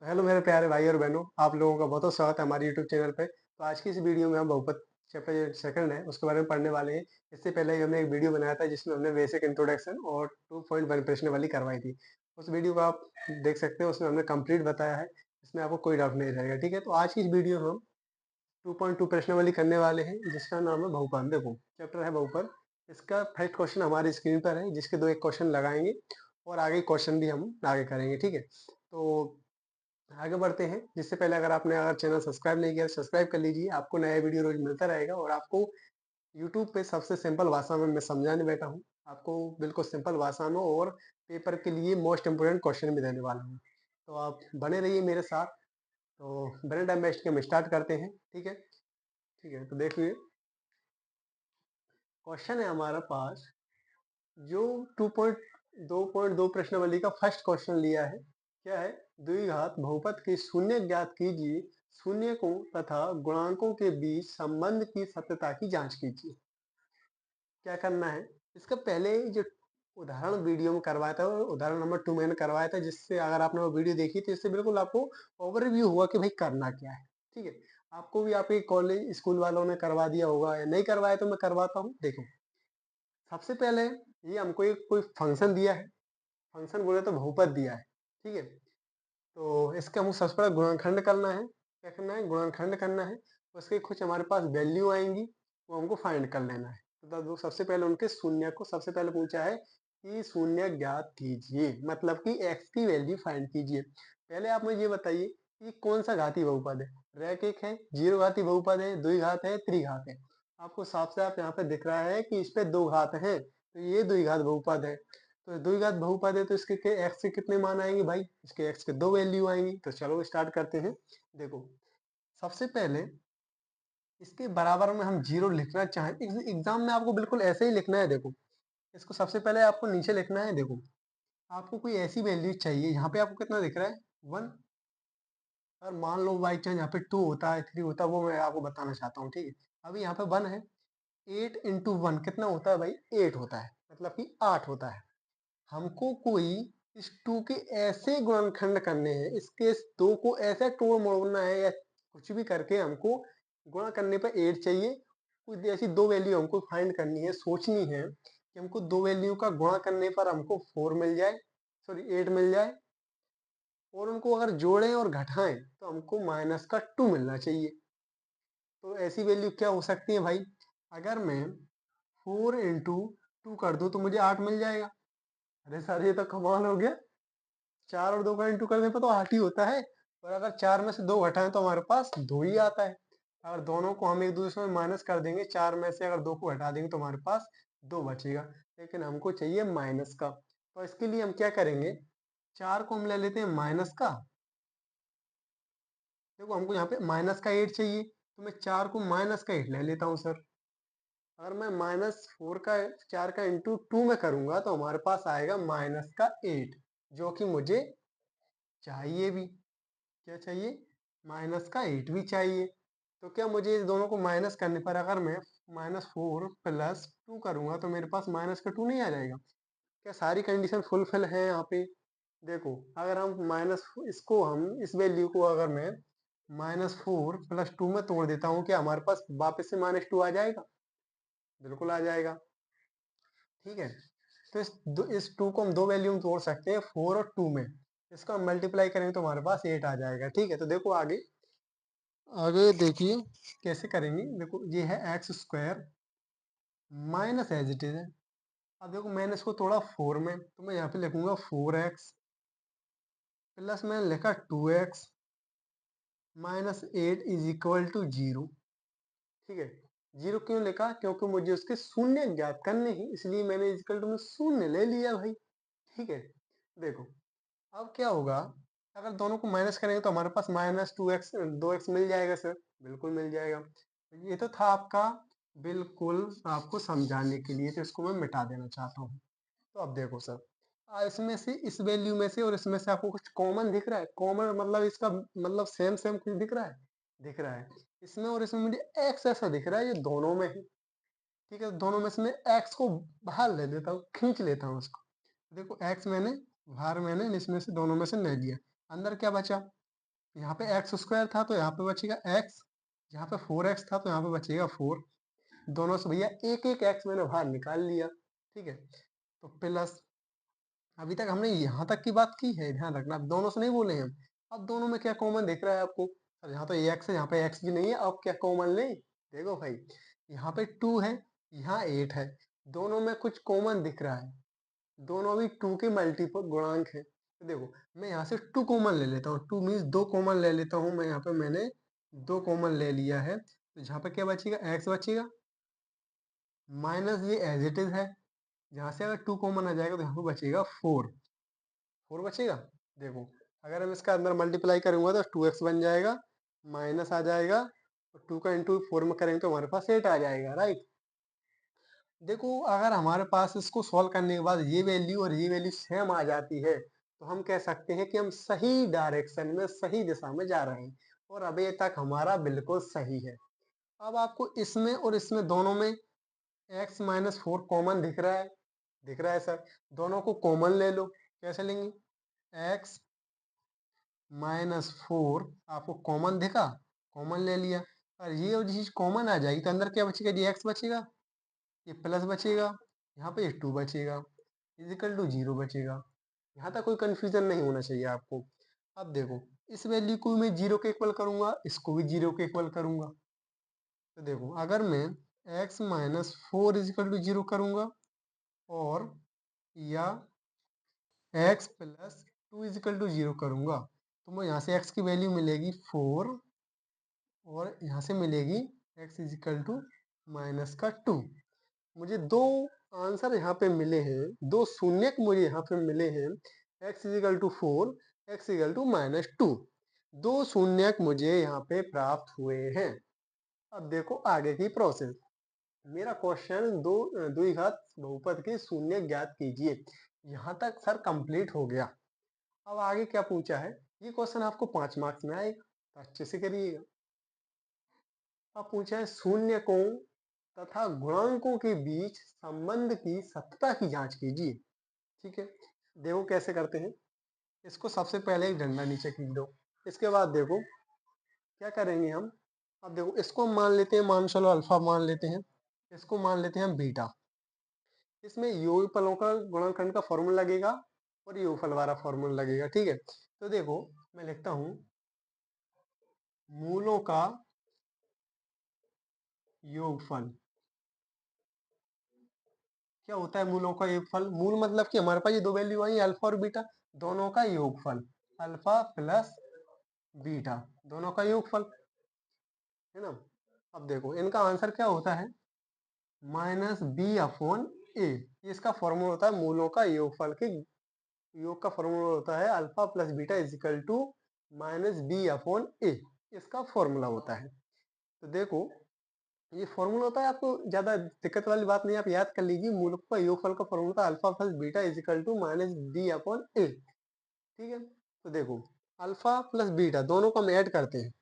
तो हेलो मेरे प्यारे भाई और बहनों, आप लोगों का बहुत बहुत स्वागत है हमारे यूट्यूब चैनल पे। तो आज की इस वीडियो में हम बहुपद चैप्टर सेकंड है उसके बारे में पढ़ने वाले हैं। इससे पहले ही हमने एक वीडियो बनाया था जिसमें हमने बेसिक इंट्रोडक्शन और 2.1 प्रश्न वाली करवाई थी। उस वीडियो को आप देख सकते हैं, उसमें हमने कंप्लीट बताया है। इसमें आपको कोई डाउट नहीं रहेगा। ठीक है, तो आज की इस वीडियो में हम 2.2 प्रश्नावली करने वाले हैं जिसका नाम है बहुपद। देखो, चैप्टर है बहुपद। इसका फर्स्ट क्वेश्चन हमारी स्क्रीन पर है, जिसके दो एक क्वेश्चन लगाएंगे और आगे क्वेश्चन भी हम आगे करेंगे। ठीक है, तो आगे बढ़ते हैं। जिससे पहले अगर चैनल सब्सक्राइब नहीं किया तो सब्सक्राइब कर लीजिए। आपको नया वीडियो रोज मिलता रहेगा और आपको यूट्यूब पे सबसे सिंपल भाषा में मैं समझाने बैठा हूँ। आपको बिल्कुल सिंपल भाषा में और पेपर के लिए मोस्ट इम्पोर्टेंट क्वेश्चन भी देने वाला हूँ। तो आप बने रहिए मेरे साथ। तो बिना टाइम वेस्ट के हम स्टार्ट करते हैं। ठीक है, ठीक है, तो देखिए क्वेश्चन है हमारा पास जो 2.2 प्रश्नावली का फर्स्ट क्वेश्चन लिया है। क्या है? द्विघात बहुपद के शून्य ज्ञात कीजिए, शून्य को तथा गुणांकों के बीच संबंध की सत्यता की जांच कीजिए। क्या करना है? इसका पहले जो उदाहरण वीडियो में करवाया था, उदाहरण नंबर 2 मैंने करवाया था, जिससे अगर आपने वो वीडियो देखी तो इससे बिल्कुल आपको ओवरव्यू हुआ कि भाई करना क्या है। ठीक है, आपको भी आपके कॉलेज स्कूल वालों ने करवा दिया होगा, या नहीं करवाया तो मैं करवाता हूँ। देखो, सबसे पहले ये हमको एक कोई फंक्शन दिया है। फंक्शन बोले तो बहुपद दिया है। ठीक है, तो इसका हमको सबसे पहले गुणनखंड करना है। क्या करना है? गुणनखंड करना है। उसके कुछ हमारे पास वैल्यू आएंगी, वो हमको फाइंड कर लेना है। तो सबसे पहले उनके शून्य को सबसे पहले पूछा है कि शून्य ज्ञात कीजिए, मतलब कि एक्स की वैल्यू फाइंड कीजिए। पहले आप मुझे ये बताइए कि कौन सा घाती बहुपद है। रैखिक है, जीरो घाती बहुपद है, द्विघात है, त्रिघात है। आपको साफ साफ यहाँ पे दिख रहा है कि इस पे दो घात हैं, तो ये द्विघात बहुपद है। तो द्विघात बहुपद है तो इसके एक्स के कितने मान आएंगे भाई? इसके एक्स के दो वैल्यू आएंगी। तो चलो स्टार्ट करते हैं। देखो, सबसे पहले इसके बराबर में हम जीरो लिखना चाहें, एग्जाम में आपको बिल्कुल ऐसे ही लिखना है। देखो, इसको सबसे पहले आपको नीचे लिखना है। देखो, आपको कोई ऐसी वैल्यू चाहिए। यहाँ पे आपको कितना दिख रहा है? 1। और मान लो बाई चांस यहाँ पे 2 होता है, 3 होता है, वो मैं आपको बताना चाहता हूँ। ठीक है, अभी यहाँ पे 1 है। 8 इंटू 1 कितना होता है भाई? 8 होता है, मतलब कि 8 होता है। हमको कोई इस 2 के ऐसे गुणनखंड करने हैं, इसके इस 2 को ऐसे तोड़ मोड़ना है, या कुछ भी करके हमको गुणा करने पर 8 चाहिए। कुछ ऐसी दो वैल्यू हमको फाइंड करनी है, सोचनी है कि हमको दो वैल्यू का गुणा करने पर हमको 4 मिल जाए, सॉरी 8 मिल जाए, और उनको अगर जोड़ें और घटाएं तो हमको माइनस का 2 मिलना चाहिए। तो ऐसी वैल्यू क्या हो सकती है भाई? अगर मैं 4 इंटू 2 कर दूं तो मुझे 8 मिल जाएगा। अरे सर, ये तो कमाल हो गया। 4 और 2 का इंटू करने पर तो 8 ही होता है। और अगर 4 में से 2 घटाएं तो हमारे पास 2 ही आता है। अगर दोनों को हम एक दूसरे में माइनस कर देंगे, 4 में से अगर 2 को घटा देंगे तो हमारे पास 2 बचेगा। लेकिन हमको चाहिए माइनस का। तो इसके लिए हम क्या करेंगे? 4 को हम ले लेते हैं माइनस का। देखो, हमको यहाँ पे माइनस का 8 चाहिए, तो मैं 4 को माइनस का 8 ले लेता हूँ सर। अगर मैं -4 का 4 का इंटू 2 में करूंगा तो हमारे पास आएगा माइनस का 8, जो कि मुझे चाहिए भी। क्या चाहिए? -8 भी चाहिए। तो क्या मुझे इस दोनों को माइनस करने पर अगर मैं -4 प्लस 2 करूंगा तो मेरे पास माइनस का 2 नहीं आ जाएगा? क्या सारी कंडीशन फुलफिल है यहाँ पे? देखो, अगर हम माइनस इसको हम इस वैल्यू को अगर मैं -4 प्लस 2 में तोड़ देता हूँ, क्या हमारे पास वापस से -2 आ जाएगा? बिल्कुल आ जाएगा। ठीक है, तो इस 2 को हम दो वैल्यू में तोड़ सकते हैं, 4 और 2 में। इसको हम मल्टीप्लाई करेंगे तो हमारे पास 8 आ जाएगा। ठीक है, तो देखो आगे, आगे देखिए कैसे करेंगे। देखो, ये है x square minus as it is है। अब देखो, मैंने इसको तोड़ा 4 में, तो मैं यहाँ पे लिखूंगा 4x प्लस मैंने लिखा 2x minus 8 is equal to 0। ठीक है, 0 क्यों लिखा? क्योंकि मुझे उसके शून्य ज्ञात करने ही, इसलिए मैंने इक्वल टू में शून्य ले लिया भाई। ठीक है, देखो अब क्या होगा? अगर दोनों को माइनस करेंगे तो हमारे पास -2x 2x मिल जाएगा सर। बिल्कुल मिल जाएगा। ये तो था आपका, बिल्कुल आपको समझाने के लिए, तो इसको मैं मिटा देना चाहता हूँ। तो अब देखो सर, इसमें से इस वैल्यू में से और इसमें से आपको कुछ कॉमन दिख रहा है? कॉमन मतलब इसका मतलब सेम सेम कुछ दिख रहा है? दिख रहा है। इसमें और इसमें मुझे एक्स ऐसा दिख रहा है, ये दोनों में है। ठीक है, दोनों में से मैं एक्स को बाहर ले लेता हूँ, खींच लेता हूँ उसको। देखो, एक्स मैंने बाहर, मैंने इसमें से दोनों में से ले लिया। अंदर क्या बचा? यहाँ पे एक्स स्क्वायर था तो यहाँ पे बचेगा एक्स, यहाँ पे 4x था तो यहाँ पे बचेगा 4। दोनों से भैया एक एक एक्स मैंने बाहर निकाल लिया, ठीक है। तो प्लस, अभी तक हमने यहाँ तक की बात की है, ध्यान रखना, अब दोनों से नहीं बोले हैं हम। अब दोनों में क्या कॉमन दिख रहा है आपको? अब यहाँ तो एक्स है, यहाँ पे एक्स भी नहीं है, अब क्या कॉमन लें? देखो भाई, यहाँ पे 2 है, यहाँ 8 है, दोनों में कुछ कॉमन दिख रहा है, दोनों भी 2 के मल्टीपल गुणांक है। तो देखो, मैं यहाँ से 2 कॉमन ले लेता हूँ, 2 मीन्स 2 कॉमन ले लेता हूँ मैं, यहाँ पे मैंने 2 कॉमन ले लिया है, तो यहाँ पे क्या बचेगा? एक्स बचेगा, माइनस ये एज इट इज है, यहाँ से अगर 2 कॉमन आ जाएगा तो यहाँ पे बचेगा 4, 4 बचेगा। देखो, अगर हम इसका अंदर मल्टीप्लाई करूंगा तो 2x बन जाएगा, माइनस आ जाएगा, और 2 का इंटू 4 में करेंगे तो हमारे पास 8 आ जाएगा, राइट। देखो, अगर हमारे पास इसको सॉल्व करने के बाद ये वैल्यू और ये वैल्यू सेम आ जाती है तो हम कह सकते हैं कि हम सही डायरेक्शन में, सही दिशा में जा रहे हैं, और अभी तक हमारा बिल्कुल सही है। अब आपको इसमें और इसमें दोनों में x माइनस 4 कॉमन दिख रहा है? दिख रहा है सर। दोनों को कॉमन ले लो, कैसे लेंगे? x माइनस 4 आपको कॉमन दिखा, कॉमन ले लिया, और ये और चीज कॉमन आ जाएगी तो अंदर क्या बचेगा? जी एक्स बचेगा, ये प्लस बचेगा, यहाँ पे ये 2 बचेगा, इजिकल टू 0 बचेगा। यहाँ तक कोई कंफ्यूजन नहीं होना चाहिए आपको। अब देखो, इस वैल्यू को मैं 0 के इक्वल करूंगा, इसको भी 0 के इक्वल करूंगा। तो देखो, अगर मैं x माइनस 4 इजिकल टू 0 करूंगा, और या x प्लस 2 इजिकल टू 0 करूंगा, तो मुझे यहाँ से x की वैल्यू मिलेगी 4, और यहाँ से मिलेगी x इजिकल टू माइनस का 2। मुझे दो आंसर यहाँ पे मिले हैं, दो शून्यक मुझे यहाँ पे मिले हैं, x equal to 4, x equal to minus 2। दो शून्यक मुझे यहाँ पे प्राप्त हुए हैं। अब देखो आगे की प्रोसेस। मेरा क्वेश्चन दो द्विघात बहुपद के शून्य ज्ञात कीजिए, यहाँ तक सर कंप्लीट हो गया। अब आगे क्या पूछा है? ये क्वेश्चन आपको 5 मार्क्स में आएगा, तो अच्छे से करिएगा। अब पूछा है शून्य कोण तथा गुणांकों के बीच संबंध की सत्यता की जांच कीजिए, ठीक है। देखो कैसे करते हैं। इसको सबसे पहले एक डंडा नीचे खींच दो, इसके बाद देखो क्या करेंगे हम। अब देखो, इसको मान लेते हैं, मान चलो अल्फा मान लेते हैं, इसको मान लेते हैं हम बीटा। इसमें योगफलों का गुणनखंड का फॉर्मूला लगेगा और योगफल वाला फॉर्मूला लगेगा, ठीक है। तो देखो, मैं लिखता हूं मूलों का योगफल। क्या होता है मूलों का योगफल? मूल मतलब कि हमारे पास ये दो वैल्यू आई, अल्फा और बीटा, दोनों का योगफल, अल्फा प्लस बीटा, दोनों का योगफल, है ना। अब देखो, इनका आंसर क्या होता है? Minus B upon A. इसका फॉर्मूला होता है मूलों का योगफल के योग का फॉर्मूला होता है alpha plus beta is equal to minus B upon A. इसका फॉर्मूला होता है। तो देखो, ये फॉर्मूला होता है, आपको ज्यादा दिक्कत वाली बात नहीं, आप याद कर लीजिए। मूल का योगफल का फॉर्मूला होता है alpha plus beta is equal to minus B upon A, ठीक है। तो देखो, अल्फा प्लस बीटा दोनों को हम ऐड करते हैं।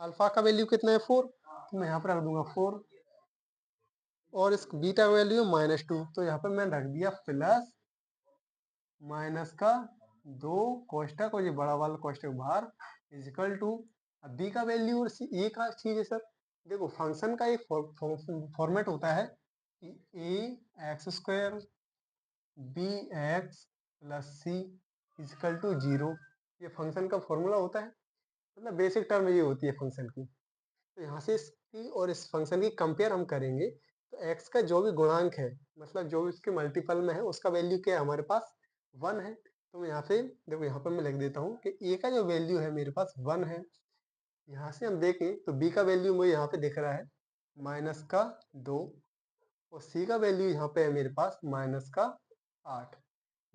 अल्फा का वैल्यू कितना है? 4, तो मैं यहाँ पर रख दूंगा 4, और इस बीटा का वैल्यू है -2, तो यहाँ पर मैंने रख दिया प्लस माइनस का 2 कोष्टक, और ये बड़ा वाला कोष्टक बाहर, इजिकल टू, अब बी का वैल्यू और ए का चीज है सर। देखो, फंक्शन का एक फॉर्मेट होता है कि A x square B x plus C is equal to 0, ये फंक्शन का फॉर्मूला होता है। मतलब बेसिक टर्म ये होती है फंक्शन की। तो यहाँ से इसकी और इस फंक्शन की कंपेयर हम करेंगे, तो x का जो भी गुणांक है, मतलब जो भी उसके मल्टीपल में है, उसका वैल्यू क्या है हमारे पास? 1 है। तो मैं यहाँ पे देखो, यहाँ पर मैं लिख देता हूँ कि a का जो वैल्यू है मेरे पास 1 है। यहाँ से हम देखें तो b का वैल्यू मुझे यहाँ पे दिख रहा है माइनस का 2, और c का वैल्यू यहाँ पे है मेरे पास माइनस का 8।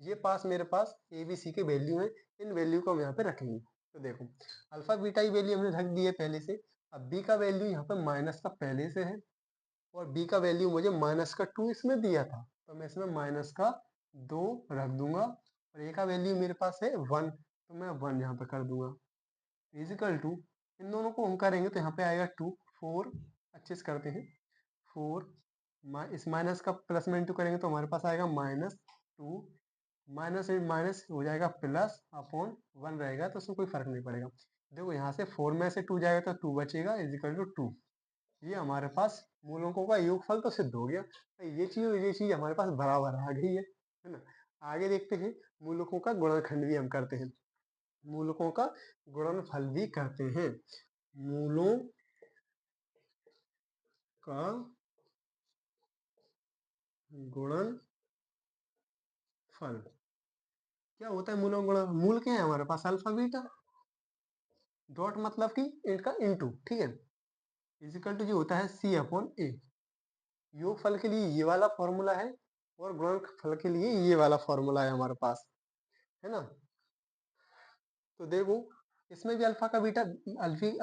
ये पास मेरे पास ए बी सी के वैल्यू हैं, इन वैल्यू को हम यहाँ पे रखेंगे। तो देखो, अल्फा बीटा की वैल्यू हमने रख दी है पहले से। अब बी का वैल्यू यहाँ पे माइनस का पहले से है, और बी का वैल्यू मुझे माइनस का 2 इसमें दिया था, तो मैं इसमें माइनस का 2 रख दूंगा, और ए का वैल्यू मेरे पास है 1, तो मैं 1 यहाँ पे कर दूंगा, इजिकल टू, इन दोनों को हम करेंगे तो यहाँ पे आएगा 2, 4, अच्छे से करते हैं, 4, इस माइनस का प्लस में इंटू करेंगे तो हमारे पास आएगा -2, माइनस माइनस हो जाएगा प्लस अपॉन 1 रहेगा, तो उसमें कोई फर्क नहीं पड़ेगा। देखो यहाँ से 4 में से 2 जाएगा तो 2 बचेगा इज इक्वल टू 2। ये हमारे पास मूलकों का योगफल तो सिद्ध हो गया। तो ये चीज हमारे पास बराबर आ गई है ना। आगे देखते हैं, मूलकों का गुणनखंड भी हम करते हैं, मूलकों का गुणनफल भी करते हैं। मूलों का गुणनफल क्या होता है? मूलों का गुणन, मूल क्या है हमारे पास? अल्फा बीटा, डॉट मतलब कि इनका इनटू, ठीक है, इजिकल टू जो होता है सी अपॉन ए। योगफल के लिए ये वाला फॉर्मूला है और गुणनफल के लिए ये वाला फॉर्मूला है हमारे पास, है ना। तो देखो, इसमें भी अल्फा का बीटा,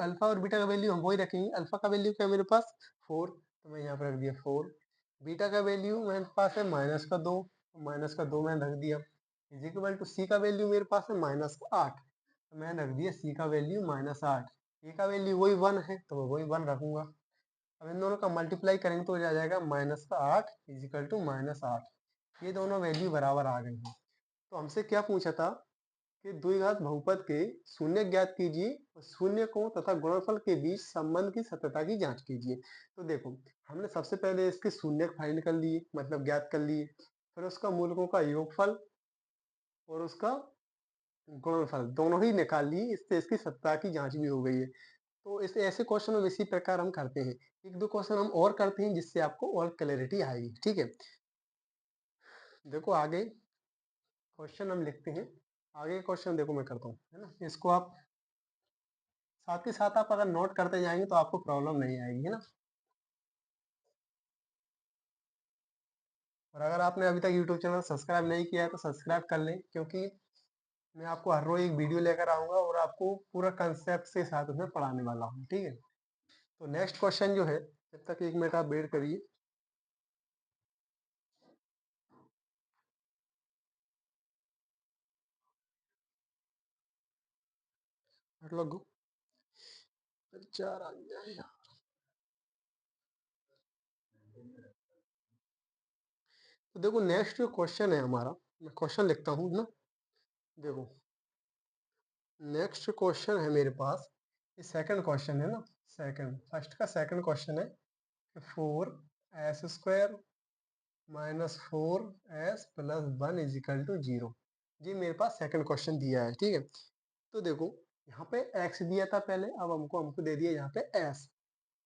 अल्फा और बीटा का वैल्यू हम वही रखेंगे। अल्फा का वैल्यू क्या है मेरे पास? 4, तो मैं यहाँ पर रख दिया 4। बीटा का वैल्यू मेरे पास है -2, -2 मैंने रख दिया। इज इक्वल टू सी का वैल्यू मेरे पास है -8, तो मैंने रख दिया सी का वैल्यू -8। ए का वैल्यू वही 1 है तो मैं वही 1 रखूंगा। अब इन दोनों का मल्टीप्लाई करेंगे तो हो जाएगा -8 इज इक्वल टू -8। ये दोनों वैल्यू बराबर आ गई हैं। तो हमसे क्या पूछा था कि द्विघात बहुपद के शून्य ज्ञात कीजिए और शून्य को तथा गुणनफल के बीच संबंध की सत्यता की जांच कीजिए। तो देखो, हमने सबसे पहले इसके शून्य फाइंड कर लिए, मतलब ज्ञात कर लिए, फिर उसका मूलकों का योगफल और उसका गुणनफल दोनों ही निकाल लिए, इससे इसकी सत्यता की जांच भी हो गई है। तो इस ऐसे क्वेश्चन में इसी प्रकार हम करते हैं। एक दो क्वेश्चन हम और करते हैं जिससे आपको और क्लैरिटी आएगी, ठीक है। देखो आगे क्वेश्चन हम लिखते हैं। आगे क्वेश्चन देखो मैं करता हूँ, है ना। इसको आप साथ के साथ आप अगर नोट करते जाएंगे तो आपको प्रॉब्लम नहीं आएगी, है ना। और अगर आपने अभी तक यूट्यूब चैनल सब्सक्राइब नहीं किया है तो सब्सक्राइब कर लें, क्योंकि मैं आपको हर रोज एक वीडियो लेकर आऊंगा और आपको पूरा कंसेप्ट के साथ उसमें पढ़ाने वाला हूँ, ठीक है। तो नेक्स्ट क्वेश्चन जो है, जब तक 1 मिनट आप वेट करिए। मतलब चार आ जाएगा। तो देखो नेक्स्ट जो क्वेश्चन है हमारा, मैं क्वेश्चन लिखता हूँ ना। देखो नेक्स्ट क्वेश्चन है मेरे पास, ये सेकंड क्वेश्चन है ना। सेकंड, फर्स्ट का सेकंड क्वेश्चन है, 4s² -4s+1 = 0। ये मेरे पास सेकंड क्वेश्चन दिया है, ठीक है। तो देखो यहाँ पे x दिया था पहले, अब हमको दे दिया यहाँ पे s।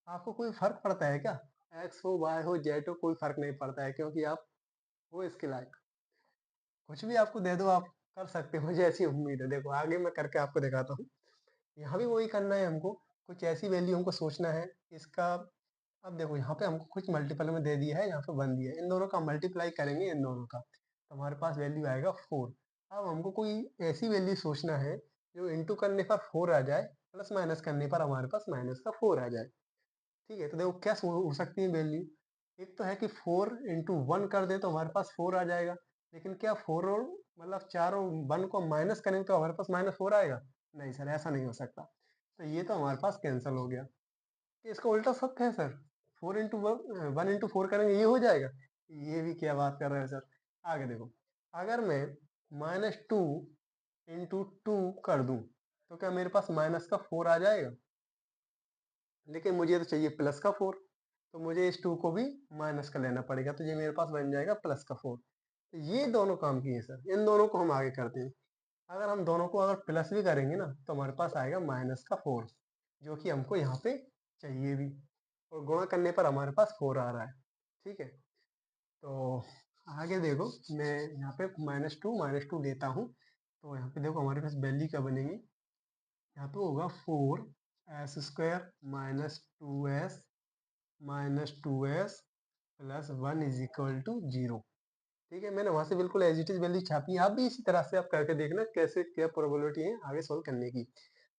आपको कोई फर्क पड़ता है क्या? x हो, y हो, z हो, कोई फर्क नहीं पड़ता है, क्योंकि आप हो इसके लायक। कुछ भी आपको दे दो, आप कर सकते हो, मुझे ऐसी उम्मीद है। देखो आगे मैं करके आपको दिखाता हूँ। यहाँ भी वही करना है हमको, कुछ ऐसी वैल्यू हमको सोचना है इसका। अब देखो यहाँ पे हमको कुछ मल्टीपल में दे दिया है, यहाँ पे 1 दिया है, इन दोनों का मल्टीप्लाई करेंगे इन दोनों का तो हमारे पास वैल्यू आएगा 4। अब हमको कोई ऐसी वैल्यू सोचना है जो इंटू करने पर 4 आ जाए, प्लस माइनस करने पर हमारे पास माइनस का 4 आ जाए, ठीक है। तो देखो क्या हो सकती है वैल्यू। एक तो है कि 4 × 1 कर दे तो हमारे पास 4 आ जाएगा, लेकिन क्या 4 और मतलब 4 और 1 को माइनस करेंगे तो हमारे पास -4 आएगा? नहीं सर, ऐसा नहीं हो सकता। तो ये तो हमारे पास कैंसिल हो गया। कि इसका उल्टा सत्य है सर, 1 × 4 करेंगे ये हो जाएगा। ये भी क्या बात कर रहे हैं सर। आगे देखो, अगर मैं -2 × 2 कर दूं तो क्या मेरे पास माइनस का 4 आ जाएगा? लेकिन मुझे तो चाहिए प्लस का 4, तो मुझे इस 2 को भी माइनस का लेना पड़ेगा, तो ये मेरे पास बन जाएगा प्लस का 4। तो ये दोनों काम किए सर, इन दोनों को हम आगे करते हैं। अगर हम दोनों को अगर प्लस भी करेंगे ना तो हमारे पास आएगा -4, जो कि हमको यहाँ पे चाहिए भी, और गुणा करने पर हमारे पास 4 आ रहा है, ठीक है। तो आगे देखो, मैं यहाँ पे -2 लेता हूँ, तो यहाँ पे देखो हमारे पास वैल्यू क्या बनेगी। यहाँ पे होगा 4s² -2s -2s+1 = 0। ठीक है, मैंने वहां से बिल्कुल एज इट इज वैल्यू छापी है। आप भी इसी तरह से आप करके देखना कैसे क्या प्रोबेबिलिटी है आगे सोल्व करने की।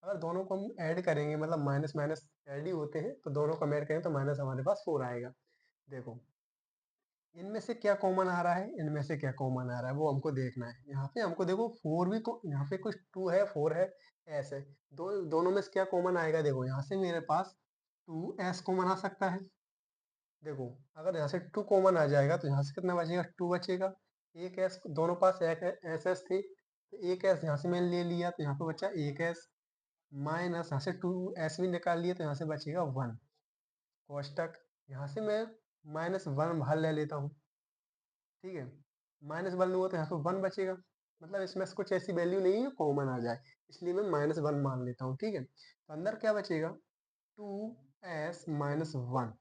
अगर दोनों को हम ऐड करेंगे, मतलब माइनस माइनस ऐड ही होते हैं, तो दोनों को ऐड करेंगे तो माइनस हमारे पास 4 आएगा। देखो इनमें से क्या कॉमन आ रहा है, इनमें से क्या कॉमन आ रहा है, वो हमको देखना है। यहाँ पे हमको देखो 4 भी यहाँ पे कुछ 2 है, 4 है, एस है। दोनों में से क्या कॉमन आएगा? देखो यहाँ से मेरे पास 2s कॉमन आ सकता है। देखो अगर यहाँ से 2 कॉमन आ जाएगा तो यहाँ से कितना बचेगा? 2 बचेगा। एक एस, दोनों पास एक एस एस थे, तो एक एस यहाँ से मैंने ले लिया तो यहाँ पे बचा एक एस। माइनस यहाँ से 2s भी निकाल लिए तो यहाँ से बचेगा 1 कोष्टक। यहाँ से मैं -1 बाहर ले लेता हूँ, ठीक है। -1 लूँगा तो यहाँ पे 1 बचेगा, मतलब इसमें से कुछ ऐसी वैल्यू नहीं है कॉमन आ जाए, इसलिए मैं -1 मान लेता हूँ, ठीक है। तो अंदर क्या बचेगा, 2s माइनस 1।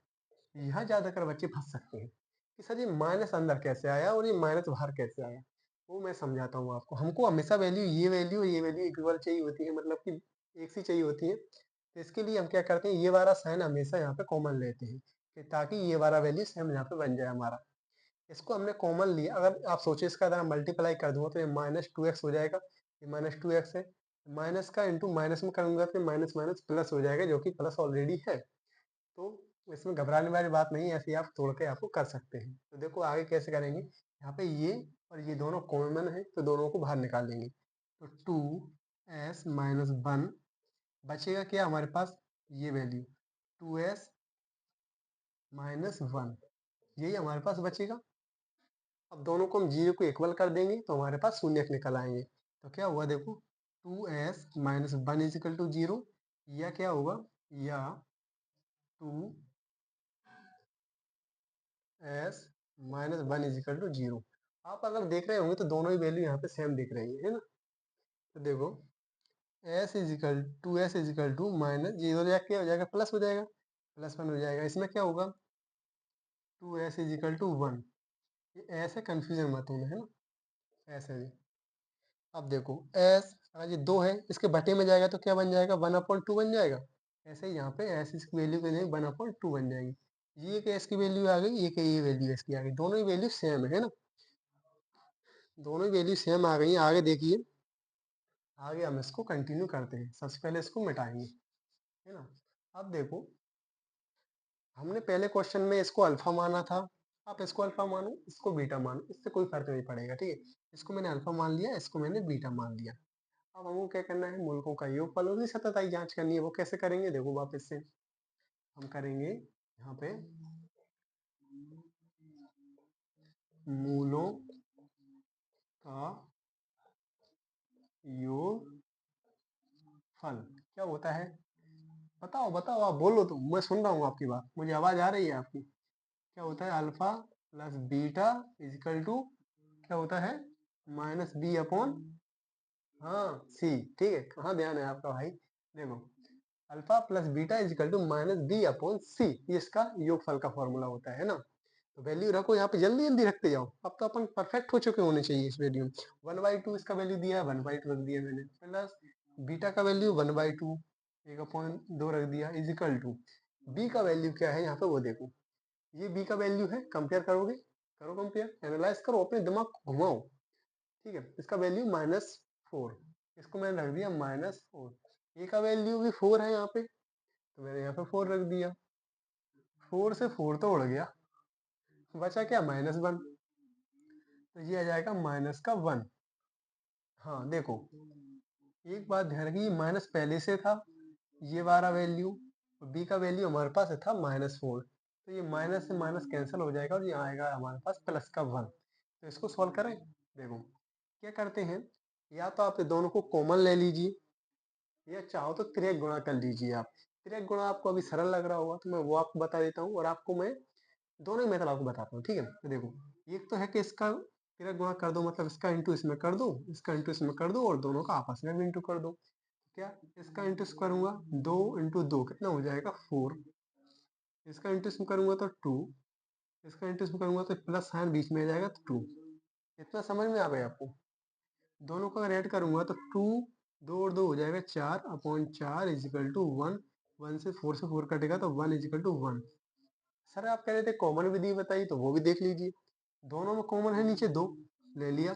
यहाँ ज़्यादातर बच्चे फंस सकते हैं कि सर ये माइनस अंदर कैसे आया और ये माइनस बाहर कैसे आया, वो मैं समझाता हूँ आपको। हमको हमेशा वैल्यू ये वैल्यू इक्वल चाहिए होती है, मतलब कि एक सी चाहिए होती है। तो इसके लिए हम क्या करते हैं, ये वाला साइन हमेशा यहाँ पे कॉमन लेते हैं कि ताकि ये वाला वैल्यू सेम यहाँ पे बन जाए हमारा। इसको हमने कॉमन लिया, अगर आप सोचे इसका अगर मल्टीप्लाई कर दूंगा तो ये -2x हो जाएगा, ये -2x है। माइनस का इंटू माइनस में करूंगा तो माइनस माइनस प्लस हो जाएगा, जो कि प्लस ऑलरेडी है। तो इसमें घबराने वाली बात नहीं है, ऐसे ही आप तोड़ के आपको कर सकते हैं। तो देखो आगे कैसे करेंगे, यहाँ पे ये और ये दोनों कॉमन है तो दोनों को बाहर निकाल देंगे। तो 2s माइनस 1 बचेगा क्या हमारे पास, ये वैल्यू 2s माइनस 1, यही हमारे पास बचेगा। अब दोनों को हम जीरो को इक्वल कर देंगे तो हमारे पास शून्य निकल आएंगे। तो क्या हुआ देखो, 2s माइनस 1 इजिकल टू 0, या क्या होगा, या 2s माइनस 1 इजिकल टू 0। आप अगर देख रहे होंगे तो दोनों ही वैल्यू यहाँ पे सेम दिख रही है ना। तो देखो s इजिकल टू माइनस, ये हो जाएगा क्या हो जाएगा, प्लस हो जाएगा, +1 हो जाएगा। इसमें क्या होगा, 2s इजिकल टू 1, ये ऐसे कंफ्यूजन मत होना है ना, ऐसे भी। अब देखो s अगर ये 2 है, इसके बटे में जाएगा तो क्या बन जाएगा, 1/2 बन जाएगा। ऐसे ही यहाँ पे s इसकी वैल्यू के लिए 1/2 बन जाएगी। ये कि s की वैल्यू आ गई, ये कि ये वैल्यू इसकी आ गई, दोनों ही वैल्यू सेम है ना, दोनों ही वैल्यू सेम आ गई हैं। आगे देखिए, आगे हम इसको कंटिन्यू करते हैं। सबसे पहले इसको मिटाएंगे, है ना। अब देखो, हमने पहले क्वेश्चन में इसको अल्फा माना था, आप इसको अल्फा मानो, इसको बीटा मानो, इससे कोई फर्क नहीं पड़ेगा, ठीक है। इसको मैंने अल्फा मान लिया, इसको मैंने बीटा मान लिया। अब हमको क्या करना है, मूलकों का योगफल और सतताई जांच करनी है। वो कैसे करेंगे, देखो वापस से हम करेंगे यहाँ पे मूलों का योगफल क्या होता है, बताओ बताओ, आप बोलो तो मैं सुन रहा हूँ आपकी बात, मुझे आवाज आ रही है आपकी। क्या होता है, alpha plus beta is equal to क्या होता है, -b/, हाँ सी, ठीक है। कहाँ ध्यान है आपका भाई, देखो alpha plus beta is equal to -b/c, ये इसका योगफल का फॉर्मूला होता है ना। तो वैल्यू रखो यहाँ पे, जल्दी जल्दी रखते जाओ, अब तो अपन परफेक्ट हो चुके होने चाहिए इस वैल्यू में। 1/2 इसका वैल्यू दिया है, 1/2 रख दिया मैंने, प्लस बीटा का वैल्यू 1/2, 1/2 रख दिया, इजिकल टू बी का वैल्यू क्या है यहाँ पे वो देखो, ये बी का वैल्यू है, कंपेयर करोगे, करो कंपेयर, एनालाइज करो, अपने दिमाग को घुमाओ, ठीक है। इसका वैल्यू -4, इसको मैंने रख दिया -4। ए का वैल्यू भी 4 है यहाँ पे, तो मैंने यहाँ पे 4 रख दिया। 4 से 4 तो उड़ गया, बचा क्या, -1, तो ये आ जाएगा माइनस का 1। हाँ देखो, एक बात ध्यान रखिए, माइनस पहले से था, ये वाला वैल्यू, और बी का वैल्यू हमारे पास था -4, तो ये माइनस से माइनस कैंसिल हो जाएगा और ये आएगा हमारे पास प्लस का 1। तो इसको सॉल्व करें, देखो क्या करते हैं, या तो आप ये दोनों को कॉमन ले लीजिए, या चाहो तो त्रिक गुणा कर लीजिए आप। त्रिक गुणा आपको अभी सरल लग रहा होगा तो मैं वो आपको बता देता हूँ, और आपको मैं दोनों ही मेथड आपको बताता हूँ, ठीक है। तो देखो, एक तो है कि इसका त्रिक गुणा कर दो, मतलब इसका इंटू इसमें कर दो, इसका इंटू इसमें कर दो, और दोनों का आपस में भी इंटू कर दो। क्या, इसका इंटू करूंगा, 2 × 2 कितना हो जाएगा, 4। इसका इंटू इसमें करूंगा तो 2, इसका इंटू इसमें करूंगा तो प्लस साइन बीच में आ जाएगा तो 2। इतना समझ में आ गया आपको। दोनों को अगर ऐड करूंगा तो 2, 2 और 2 हो जाएगा 4/4 इजिकल टू 1। 1 से 4 कटेगा तो 1 इजिकल टू 1। सर आप कह रहे थे कॉमन विधि बताइए, तो वो भी देख लीजिए। दोनों में कॉमन है, नीचे 2 ले लिया।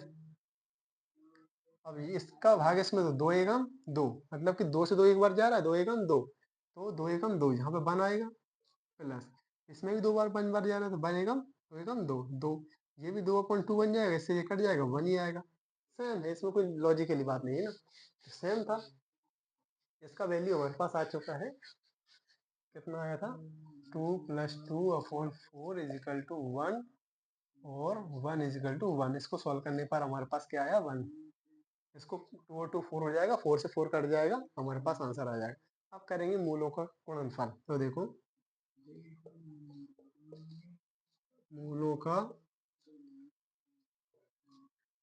अब इसका भाग इसमें तो 2 एकम 2, मतलब कि 2 से 2 एक बार जा रहा है, 2 एकम 2, तो 2 एकम 2 यहाँ पे 1 आएगा, प्लस इसमें भी 2 बार 5 बार जा रहा है तो 1 एकम 2 ये भी 2/2 बन जाएगा, इससे ये कट जाएगा, 1 ही आएगा। सेम है, इसमें कोई लॉजिकली बात नहीं है ना, सेम था। इसका वैल्यू हमारे पास आ चुका है, कितना आया था, 2 + 2/4 इजिकल टू 1, और 1 इजिकल टू 1। इसको सॉल्व करने पर हमारे पास क्या आया, 1। इसको 2 और 2 4 हो जाएगा, 4 से 4 कट जाएगा, हमारे पास आंसर आ जाएगा। अब करेंगे मूलों का गुणनफल। तो देखो मूलों का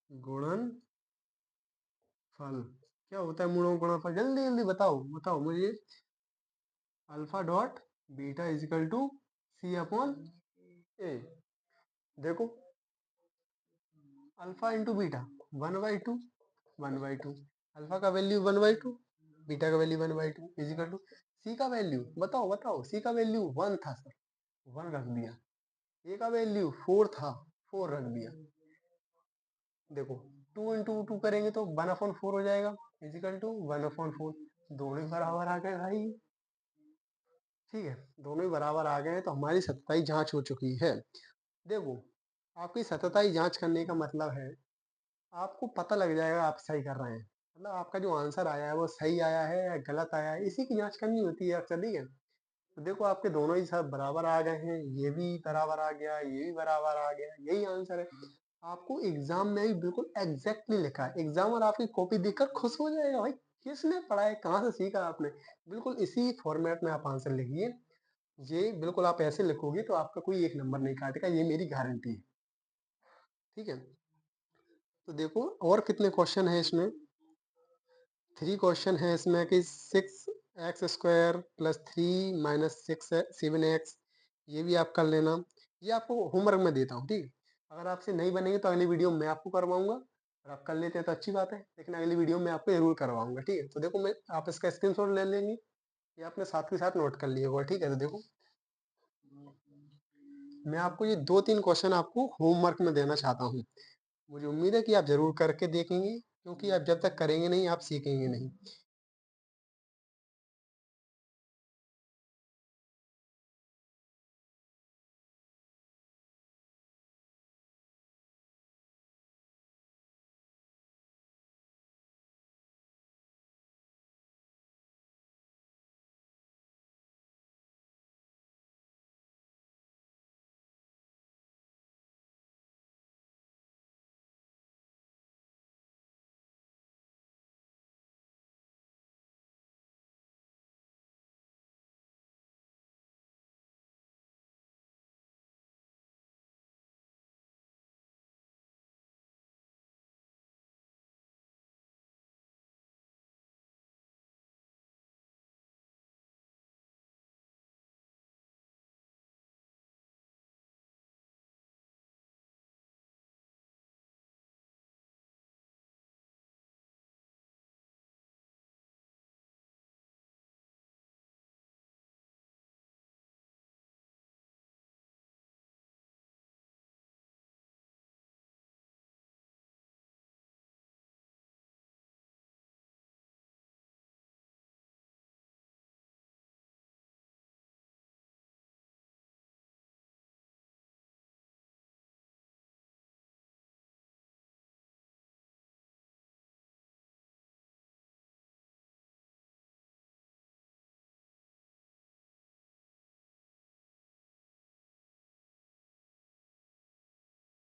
गुणनफल क्या होता है? मूलों का गुणनफल जल्दी जल्दी बताओ बताओ मुझे। Alpha dot beta is equal to C upon A. देखो अल्फा इंटू बीटा 1/2 1/2। अल्फा का वैल्यू 1/2, बीटा का वैल्यू 1/2 इजिकल टू सी का वैल्यू बताओ बताओ। सी का वैल्यू 1 था सर, 1 रख दिया। ए का वैल्यू 4 था, 4 रख दिया। देखो 2 इंटू 2 करेंगे तो 1/4 हो जाएगा इजिकल टू 1/4। दोनों ही बराबर आ गए भाई। ठीक है, दोनों ही बराबर आ गए हैं, तो हमारी सतताई जांच हो चुकी है। देखो आपकी सतताई जांच करने का मतलब है आपको पता लग जाएगा आप सही कर रहे हैं, मतलब आपका जो आंसर आया है वो सही आया है या गलत आया है, इसी की जांच करनी होती है अक्सर। ठीक है, तो देखो आपके दोनों ही सब बराबर आ गए हैं, ये भी बराबर आ गया, ये भी बराबर आ गया, यही आंसर है। आपको एग्जाम में भी बिल्कुल एग्जैक्टली लिखा है, एग्जामर आपकी कॉपी देखकर खुश हो जाएगा भाई किसने पढ़ा है, कहाँ से सीखा आपने। बिल्कुल इसी फॉर्मेट में आप आंसर लिखिए, ये बिल्कुल आप ऐसे लिखोगे तो आपका कोई एक नंबर नहीं काटेगा, ये मेरी गारंटी है। ठीक है, तो देखो और कितने क्वेश्चन है इसमें। 3 क्वेश्चन है इसमें कि 6x² प्लस 3 माइनस 7x, ये भी आप कर लेना। ये आपको होमवर्क में देता हूँ। ठीक है, अगर आपसे नहीं बनेंगे तो अगली वीडियो में आपको करवाऊंगा, और आप कर लेते हैं तो अच्छी बात है, लेकिन अगली वीडियो में आपको जरूर करवाऊंगा। ठीक है, तो देखो मैं आप इसका स्क्रीनशॉट ले लेंगे, ये आपने साथ के साथ नोट कर लिए होगा। ठीक है, तो देखो मैं आपको ये 2-3 क्वेश्चन आपको होमवर्क में देना चाहता हूँ। मुझे उम्मीद है कि आप जरूर करके देखेंगे, क्योंकि आप जब तक करेंगे नहीं आप सीखेंगे नहीं।